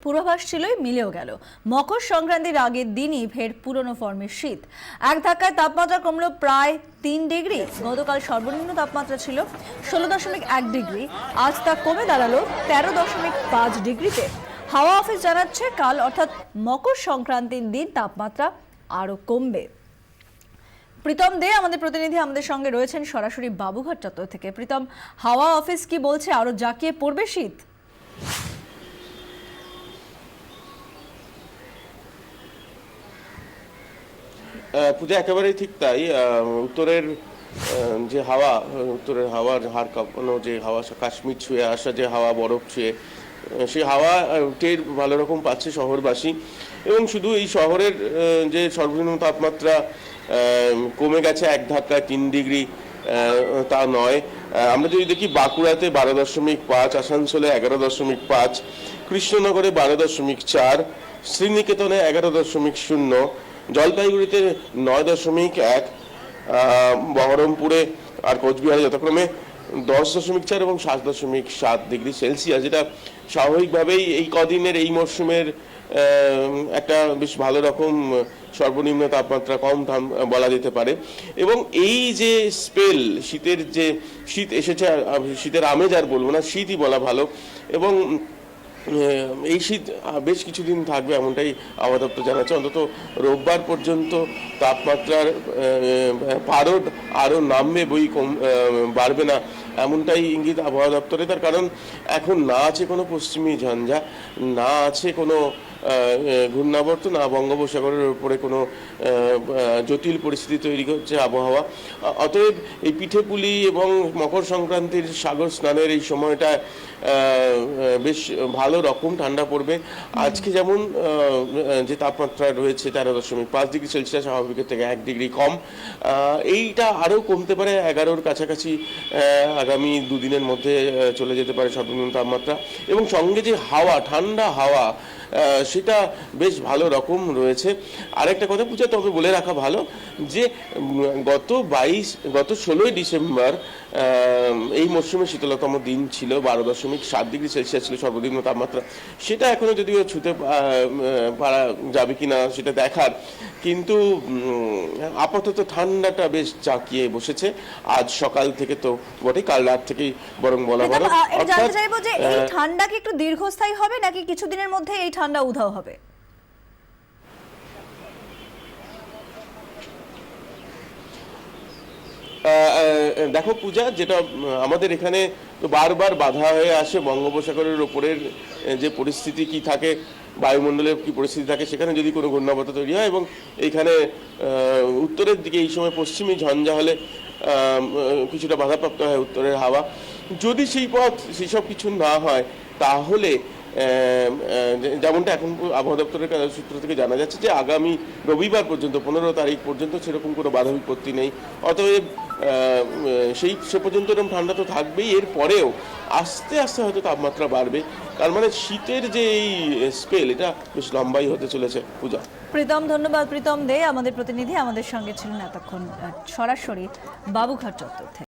পূর্বাভাস ছিলই, মিলেও গেল। মকর সংক্রান্তির আগের দিনই ফের পুরনো ফর্মের শীত। এক ধাক্কায় তাপমাত্রা কমলো প্রায় 3 ডিগ্রি। গতকাল সর্বনিম্ন তাপমাত্রা ছিল 16.1 ডিগ্রি, আজ তা কমে দাঁড়ালো 13.5 ডিগ্রিতে। হাওয়া অফিস জানাচ্ছে কাল অর্থাৎ মকর সংক্রান্তির দিন তাপমাত্রা আরো কমবে। প্রীতম দে আমাদের প্রতিনিধি আমাদের সঙ্গে রয়েছেন সরাসরি বাবুঘাট চত্বর থেকে। প্রীতম, হাওয়া অফিস কি বলছে, আরো জাঁকিয়ে পড়বে শীত? পূজা একেবারেই ঠিক তাই। উত্তরের যে হাওয়া, উত্তরের হাওয়ার হাড় কাঁপানো যে হাওয়া, কাশ্মীর ছুঁয়ে আসা যে হাওয়া, বরফ ছুঁয়ে, সেই হাওয়া টের ভালো রকম পাচ্ছে শহরবাসী। এবং শুধু এই শহরের যে সর্বনিম্ন তাপমাত্রা কমে গেছে এক ধাক্কায় 3 ডিগ্রি তা নয়। আমরা যদি দেখি বাঁকুড়াতে 12.5, আসানসোলে 11.5, কৃষ্ণনগরে 12.4, শ্রীনিকেতনে 11.0, জলপাইগুড়িতে 9.1, বহরমপুরে আর কোচবিহারে যথাক্রমে 10.4 এবং 7.7 ডিগ্রি সেলসিয়াস, যেটা স্বাভাবিকভাবেই এই কদিনের এই মরশুমের একটা বেশ ভালো রকম সর্বনিম্ন তাপমাত্রা, কম বলা যেতে পারে। এবং এই যে স্পেল, শীতের যে শীত এসেছে, শীতের আমেজ আর বলবো না, শীতই বলা ভালো। এবং এই শীত বেশ কিছুদিন থাকবে এমনটাই আবহাওয়া দপ্তর জানাচ্ছে। অন্তত রোববার পর্যন্ত তাপমাত্রার পারদ আরও নামবে, বাড়বে না, এমনটাই ইঙ্গিত আবহাওয়া দপ্তরে। তার কারণ এখন না আছে কোনো পশ্চিমী ঝঞ্ঝা, না আছে কোনো ঘূর্ণাবর্ত, না বঙ্গোপসাগরের উপরে কোনো জটিল পরিস্থিতি তৈরি করছে আবহাওয়া। অতএব এই পিঠেপুলি এবং মকর সংক্রান্তির সাগর স্নানের এই সময়টা বেশ ভালো রকম ঠান্ডা পড়বে। আজকে যেমন যে তাপমাত্রা রয়েছে 13.5 ডিগ্রি সেলসিয়াস, স্বাভাবিকের থেকে 1 ডিগ্রি কম, এইটা আরও কমতে পারে, 11-র কাছাকাছি আগামী দুদিনের মধ্যে চলে যেতে পারে সর্বনিম্ন তাপমাত্রা। এবং সঙ্গে যে হাওয়া, ঠান্ডা হাওয়া, সেটা বেশ ভালো রকম রয়েছে। আরেকটা কথা পূজা তবে বলে রাখা ভালো যে গত 16ই ডিসেম্বর এই মরশুমে শীতলতম দিন ছিল, 12.7 ডিগ্রি সেলসিয়াস ছিল সর্বনিম্ন তাপমাত্রা। সেটা এখনো যদিও ছুঁতে পারা যাবে কিনা সেটা দেখার, কিন্তু আপাতত ঠান্ডাটা বেশ জাঁকিয়ে বসেছে। আজ সকাল থেকে তো বটে, কাল রাত থেকেই বরং বলা ভালো। জানতে চাইবো যে এই ঠান্ডা কি একটু দীর্ঘস্থায়ী হবে নাকি কিছুদিনের মধ্যে এই ঠান্ডা উধাও হবে? দেখো পূজা, যেটা আমাদের এখানে তো বারবার বাধা হয়ে আসে, বঙ্গোপসাগরের ওপরের যে পরিস্থিতি কি থাকে, বায়ুমণ্ডলের কি পরিস্থিতি থাকে, সেখানে যদি কোনো ঘূর্ণাবর্ত তৈরি হয় এবং এইখানে উত্তরের দিকে এই সময় পশ্চিমী ঝঞ্ঝা হলে কিছুটা বাধাপ্রাপ্ত হয় উত্তরের হাওয়া। যদি সেই সব কিছু না হয়, তাহলে যেমনটা এখন আবহাওয়া দপ্তরের সূত্র থেকে জানা যাচ্ছে যে আগামী রবিবার পর্যন্ত, 15 তারিখ পর্যন্ত সেরকম কোনো বাধা বিপত্তি নেই। অতএব সে পর্যন্ত এরকম ঠান্ডা তো থাকবেই। এর পরেও আস্তে আস্তে হয়তো তাপমাত্রা বাড়বে। তার মানে শীতের যে এই স্পেল, এটা বেশ লম্বাই হতে চলেছে পূজা। প্রীতম, ধন্যবাদ। প্রীতম দে আমাদের প্রতিনিধি আমাদের সঙ্গে ছিলেন এতক্ষণ সরাসরি বাবুঘাট চত্বর থেকে।